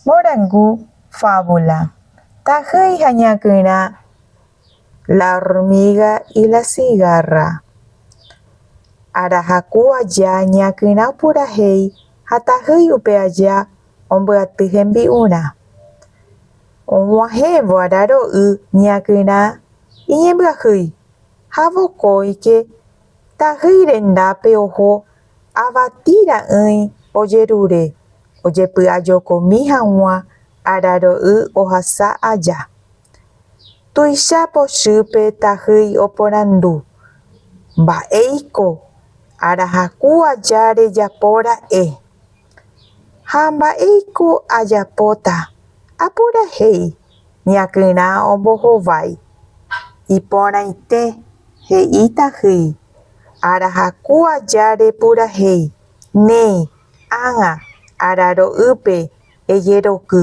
Morangu fábula. Tajei hañakuna. La hormiga y la cigarra. Arahaku allá ñakuna purahei. Hatajei upe allá ombyaty hembi'urã. Og̃uahẽvo araro'y ñakyrã iñembyahýi ha vokóike tajýi rendápe oho avati ra'ỹi ojerure ojepy'ajokomi hag̃ua araro'y ohasa aja. Tuicha pochýpe tajýi oporandu. Mba'éiko arahaku aja rejapóra'e. Ha mba'éiko ajapóta. Apurahéi. Ñakyrã ombohovái. Iporãite, he'i tajýi. Arahaku aja repurahéi. Néi, ág̃a araro'ýpe ejeroky.